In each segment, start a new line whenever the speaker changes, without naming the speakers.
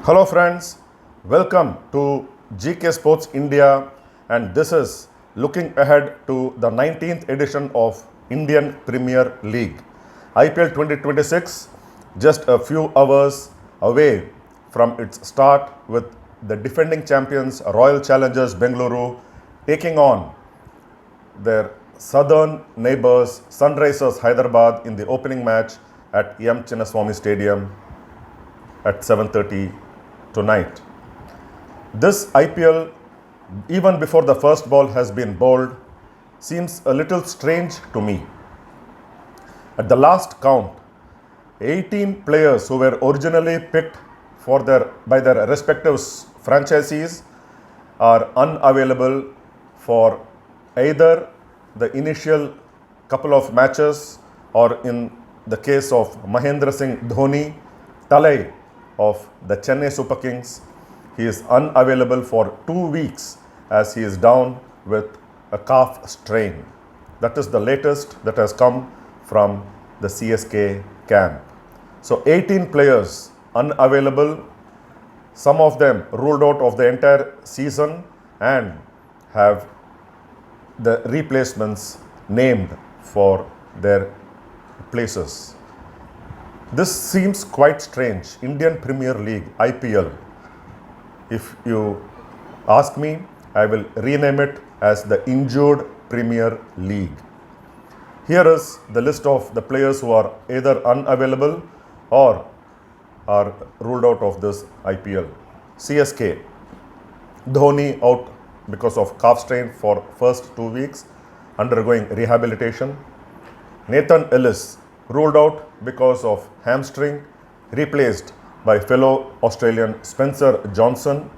Hello friends, welcome to GK Sports India, and this is looking ahead to the 19th edition of Indian Premier League. IPL 2026 just a few hours away from its start, with the defending champions Royal Challengers Bengaluru taking on their southern neighbours Sunrisers Hyderabad in the opening match at Chinnaswamy Stadium at 7:30 tonight. This IPL, even before the first ball has been bowled, seems a little strange to me. At the last count, 18 players who were originally picked by their respective franchisees are unavailable for either the initial couple of matches, or in the case of Mahendra Singh Dhoni, Talai of the Chennai Super Kings, he is unavailable for 2 weeks as he is down with a calf strain. That is the latest that has come from the CSK camp. So 18 players unavailable, some of them ruled out of the entire season, and have the replacements named for their places. This seems quite strange. Indian Premier League, IPL. If you ask me, I will rename it as the Injured Premier League. Here is the list of the players who are either unavailable or are ruled out of this IPL. CSK, Dhoni out because of calf strain for first 2 weeks, undergoing rehabilitation. Nathan Ellis ruled out because of hamstring, replaced by fellow Australian Spencer Johnson.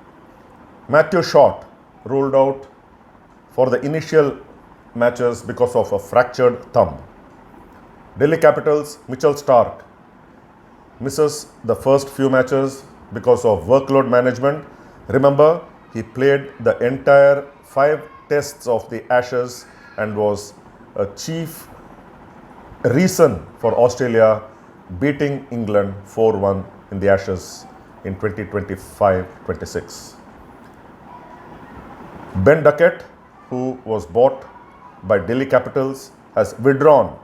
Matthew Short ruled out for the initial matches because of a fractured thumb. Delhi Capitals, Mitchell Starc misses the first few matches because of workload management. Remember, he played the entire 5 tests of the Ashes and was a chief reason for Australia beating England 4-1 in the Ashes in 2025-26. Ben Duckett, who was bought by Delhi Capitals, has withdrawn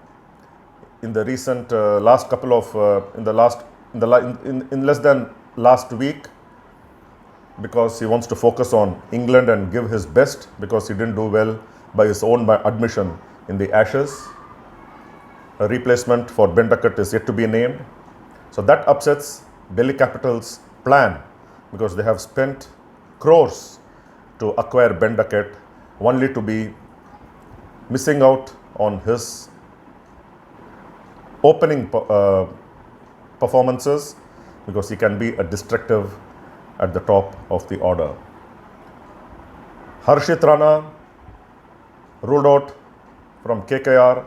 in the recent last couple of in less than last week, because he wants to focus on England and give his best, because he didn't do well by his own admission in the Ashes. A replacement for Ben Duckett is yet to be named. So that upsets Delhi Capitals' plan, because they have spent crores to acquire Ben Duckett, only to be missing out on his opening performances, because he can be a destructive at the top of the order. Harshit Rana ruled out from KKR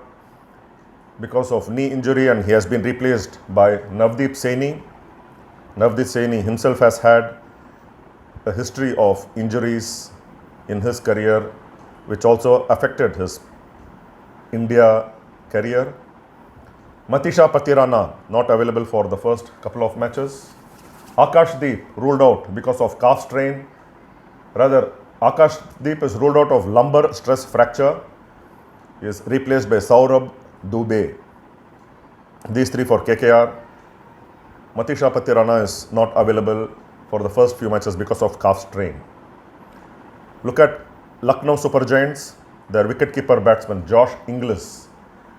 because of knee injury, and he has been replaced by Navdeep Saini. Navdeep Saini himself has had a history of injuries in his career, which also affected his India career. Matisha Patirana not available for the first couple of matches. Akashdeep ruled out because of calf strain. Rather, Akashdeep is ruled out of lumbar stress fracture. He is replaced by Saurabh Dubey. These 3 for KKR. Matisha Patirana is not available for the first few matches because of calf strain. Look at Lucknow Super Giants. Their wicketkeeper batsman Josh Inglis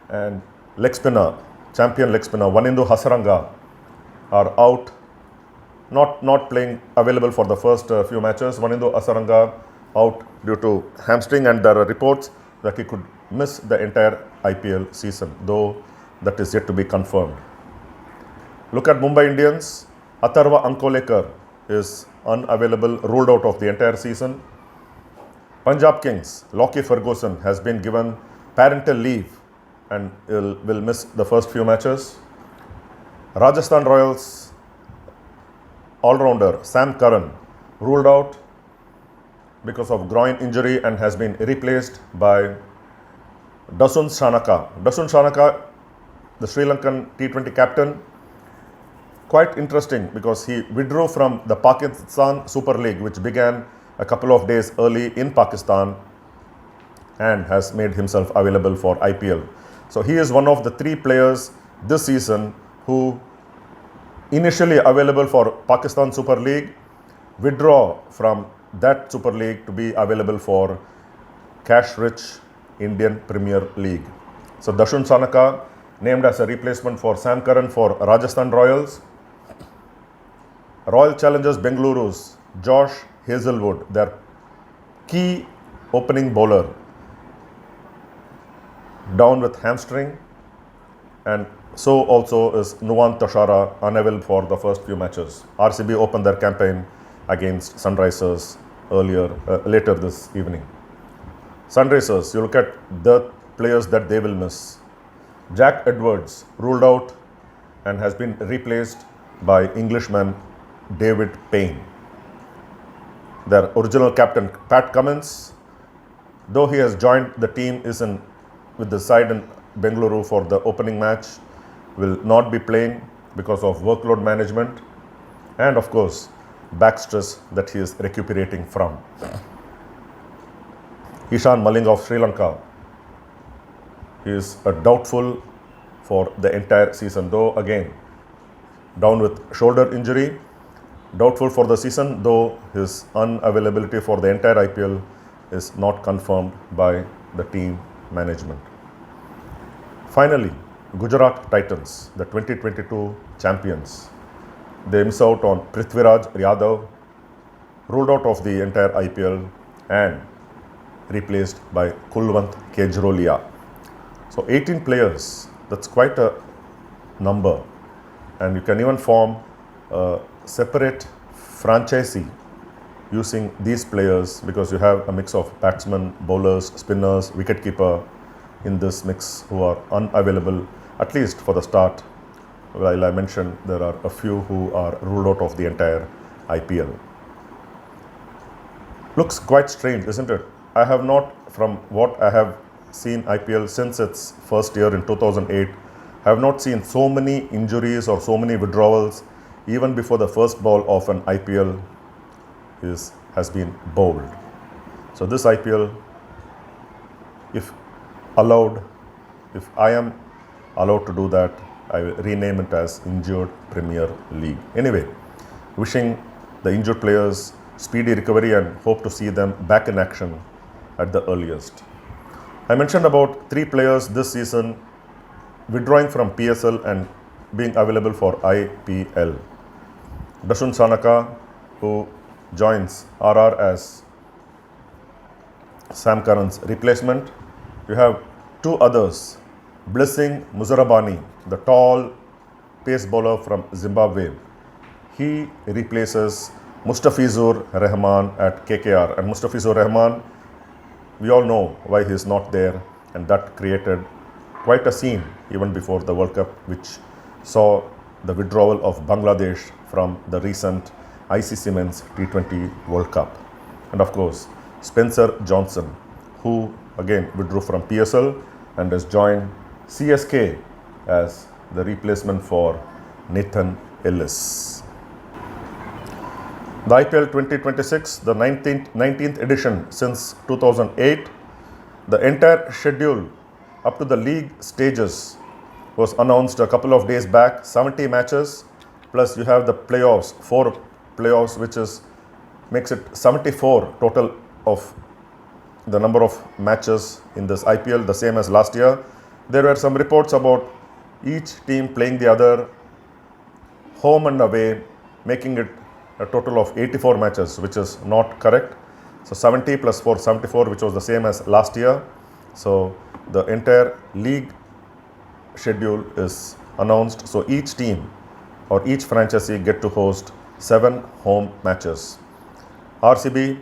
and champion leg spinner Wanindu Hasaranga are out, not playing available for the first few matches. Wanindu Hasaranga out due to hamstring, and there are reports that he could miss the entire IPL season, though that is yet to be confirmed. Look at Mumbai Indians. Atharva Ankolekar is unavailable, ruled out of the entire season. Punjab Kings, Lockie Ferguson has been given parental leave and will miss the first few matches. Rajasthan Royals all-rounder Sam Curran ruled out because of groin injury and has been replaced by Dasun Shanaka. Dasun Shanaka, the Sri Lankan T20 captain, quite interesting because he withdrew from the Pakistan Super League, which began a couple of days early in Pakistan, and has made himself available for IPL. So he is one of the 3 players this season who initially available for Pakistan Super League, withdraw from that Super League to be available for cash-rich Indian Premier League. So Dashun Sanaka named as a replacement for Sam Curran for Rajasthan Royals. Royal Challengers Bengaluru's Josh Hazelwood, their key opening bowler, down with hamstring, and so also is Nuwan Tashara unavailable for the first few matches. RCB opened their campaign against Sunrisers later this evening. Sunrisers, you look at the players that they will miss. Jack Edwards ruled out and has been replaced by Englishman David Payne. Their original captain Pat Cummins, though he has joined the team, is with the side in Bengaluru for the opening match, will not be playing because of workload management and of course back stress that he is recuperating from. Ishan Maling of Sri Lanka, he is a doubtful for the entire season, though again down with shoulder injury. Doubtful for the season, though his unavailability for the entire IPL is not confirmed by the team management. Finally, Gujarat Titans, the 2022 champions, they miss out on Prithviraj Yadav, ruled out of the entire IPL and replaced by Kulwant Kejrolia. So 18 players, that's quite a number, and you can even form a separate franchisee using these players because you have a mix of batsmen, bowlers, spinners, wicketkeeper in this mix who are unavailable, at least for the start. While I mentioned there are a few who are ruled out of the entire IPL. Looks quite strange, isn't it? I have not, from what I have seen IPL since its first year in 2008, I have not seen so many injuries or so many withdrawals even before the first ball of an IPL has been bowled. So this IPL, if I am allowed to do that, I will rename it as Injured Premier League. Anyway, wishing the injured players speedy recovery and hope to see them back in action at the earliest. I mentioned about 3 players this season withdrawing from PSL and being available for IPL. Dashun Sanaka, who joins RR as Sam Curran's replacement. You have 2 others, Blessing Muzarabani, the tall pace bowler from Zimbabwe. He replaces Mustafizur Rahman at KKR, and Mustafizur Rahman, we all know why he is not there, and that created quite a scene even before the World Cup, which saw the withdrawal of Bangladesh from the recent ICC Men's T20 World Cup. And of course, Spencer Johnson, who again withdrew from PSL and has joined CSK as the replacement for Nathan Ellis. The IPL 2026, the 19th edition since 2008, the entire schedule up to the league stages was announced a couple of days back. 70 matches, plus you have the playoffs, 4 playoffs, which makes it 74 total of the number of matches in this IPL, the same as last year. There were some reports about each team playing the other home and away, making it a total of 84 matches, which is not correct. So 70 plus 4, 74, which was the same as last year. So the entire league schedule is announced. So each team or each franchisee get to host 7 home matches. RCB,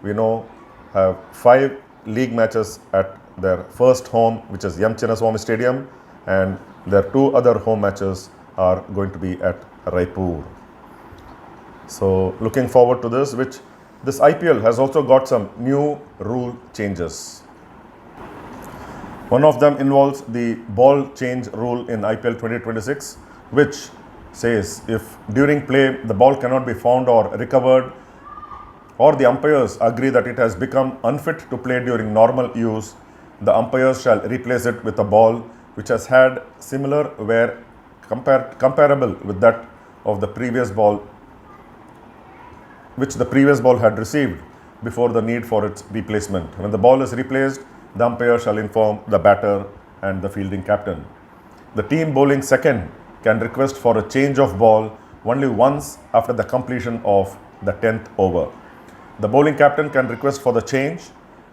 we know, have 5 league matches at their first home, which is Chinnaswamy Stadium, and their 2 other home matches are going to be at Raipur. So looking forward to this, this IPL has also got some new rule changes. One of them involves the ball change rule in IPL 2026, which says if during play the ball cannot be found or recovered, or the umpires agree that it has become unfit to play during normal use, the umpires shall replace it with a ball which has had similar wear comparable with that of the previous ball, which the previous ball had received before the need for its replacement. When the ball is replaced, the umpire shall inform the batter and the fielding captain. The team bowling second can request for a change of ball only once after the completion of the 10th over. The bowling captain can request for the change.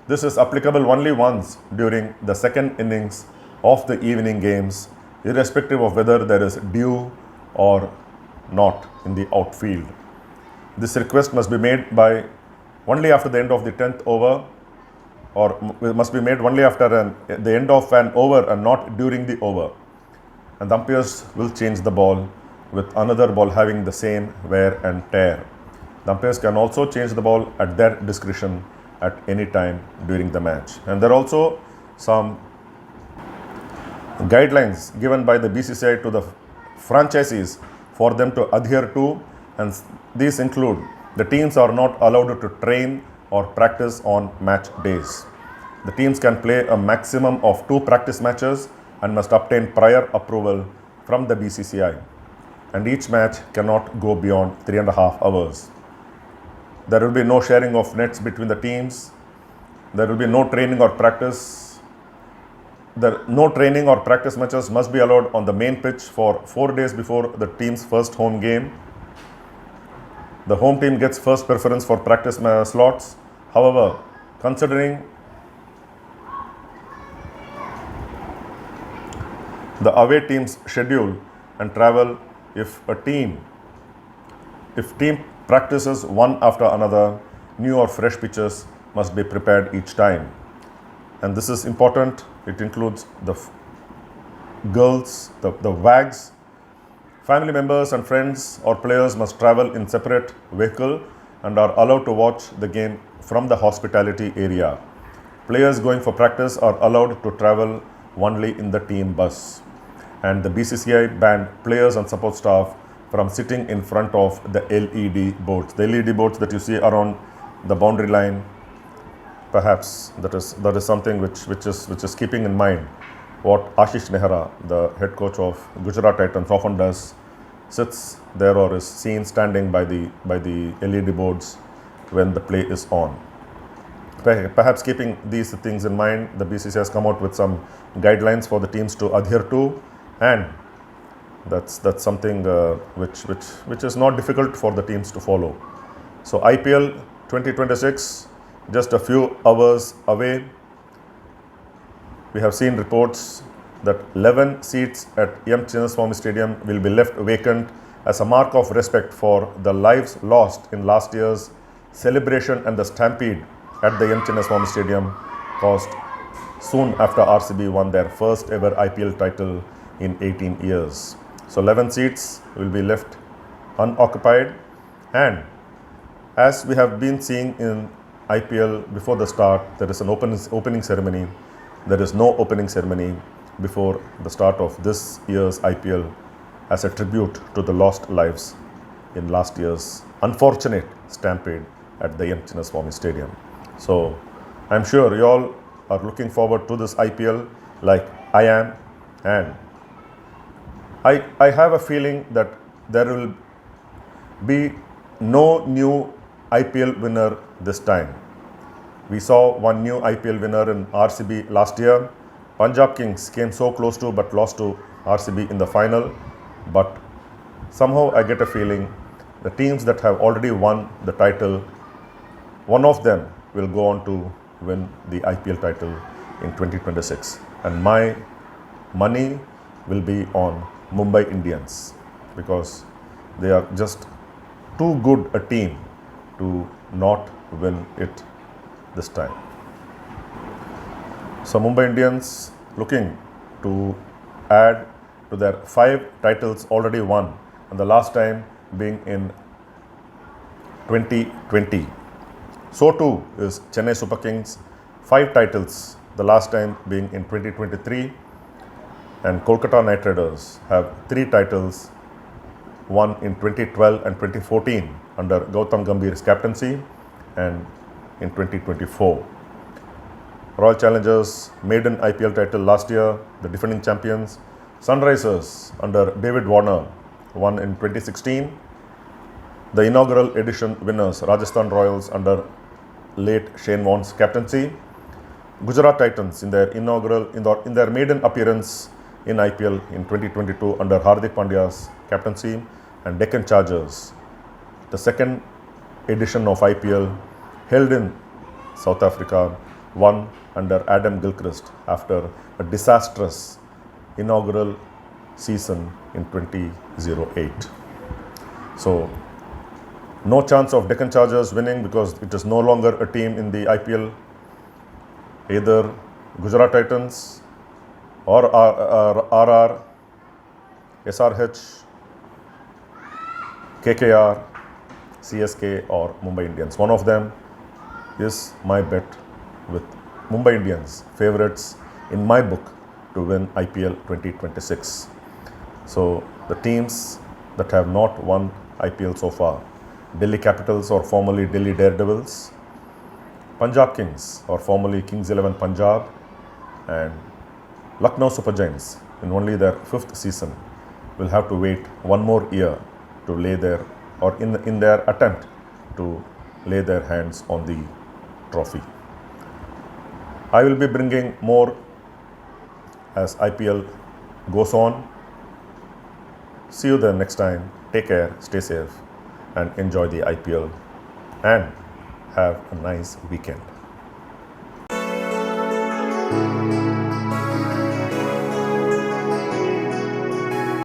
This is applicable only once during the second innings of the evening games, irrespective of whether there is dew or not in the outfield. This request must be made by only after the end of the 10th over, or must be made only after the end of an over and not during the over. And the umpires will change the ball with another ball having the same wear and tear. The umpires can also change the ball at their discretion at any time during the match. And there are also some guidelines given by the BCCI to the franchisees for them to adhere to, and these include: the teams are not allowed to train or practice on match days. The teams can play a maximum of 2 practice matches and must obtain prior approval from the BCCI, and each match cannot go beyond 3.5 hours. There will be no sharing of nets between the teams. There will be no training or practice. No training or practice matches must be allowed on the main pitch for 4 days before the team's first home game. The home team gets first preference for practice slots. However, considering the away team's schedule and travel, if team practices one after another, new or fresh pitches must be prepared each time. And this is important. It includes the girls, the WAGs. Family members and friends or players must travel in separate vehicle and are allowed to watch the game from the hospitality area. Players going for practice are allowed to travel only in the team bus. And the BCCI banned players and support staff from sitting in front of the LED boards. The LED boards that you see around the boundary line, perhaps that is something which is keeping in mind what Ashish Nehra, the head coach of Gujarat Titans, often does, sits there or is seen standing by the LED boards when the play is on. Perhaps keeping these things in mind, the BCCI has come out with some guidelines for the teams to adhere to, and that's something which is not difficult for the teams to follow. So IPL 2026, just a few hours away. We have seen reports that 11 seats at Chinnaswamy Stadium will be left vacant as a mark of respect for the lives lost in last year's celebration and the stampede at the Chinnaswamy Stadium caused soon after RCB won their first ever IPL title in 18 years. So 11 seats will be left unoccupied, and as we have been seeing in IPL, before the start there is an opening ceremony. There is no opening ceremony before the start of this year's IPL as a tribute to the lost lives in last year's unfortunate stampede at the Chinnaswamy Stadium. So I'm sure you all are looking forward to this IPL like I am, and I have a feeling that there will be no new IPL winner this time. We saw one new IPL winner in RCB last year. Punjab Kings came so close to but lost to RCB in the final. But somehow I get a feeling the teams that have already won the title, one of them will go on to win the IPL title in 2026. And my money will be on Mumbai Indians, because they are just too good a team to not win it this time. So Mumbai Indians looking to add to their 5 titles already won, and the last time being in 2020. So too is Chennai Super Kings, 5 titles, the last time being in 2023, and Kolkata Knight Riders have 3 titles won in 2012 and 2014 under Gautam Gambhir's captaincy, and in 2024. Royal Challengers maiden IPL title last year, the defending champions. Sunrisers under David Warner won in 2016. The inaugural edition winners Rajasthan Royals under late Shane Warne's captaincy. Gujarat Titans in their maiden appearance in IPL in 2022 under Hardik Pandya's captaincy, and Deccan Chargers, the second edition of IPL held in South Africa, won under Adam Gilchrist after a disastrous inaugural season in 2008. So, no chance of Deccan Chargers winning because it is no longer a team in the IPL. Either Gujarat Titans or RR, SRH, KKR, CSK or Mumbai Indians. One of them is my bet, with Mumbai Indians favourites in my book to win IPL 2026. So the teams that have not won IPL so far: Delhi Capitals, or formerly Delhi Daredevils; Punjab Kings, or formerly Kings 11 Punjab; and Lucknow Super Giants, in only their 5th season, will have to wait one more year to lay their, or in their attempt to lay their hands on the trophy. I will be bringing more as IPL goes on. See you then next time. Take care, stay safe, and enjoy the IPL, and have a nice weekend.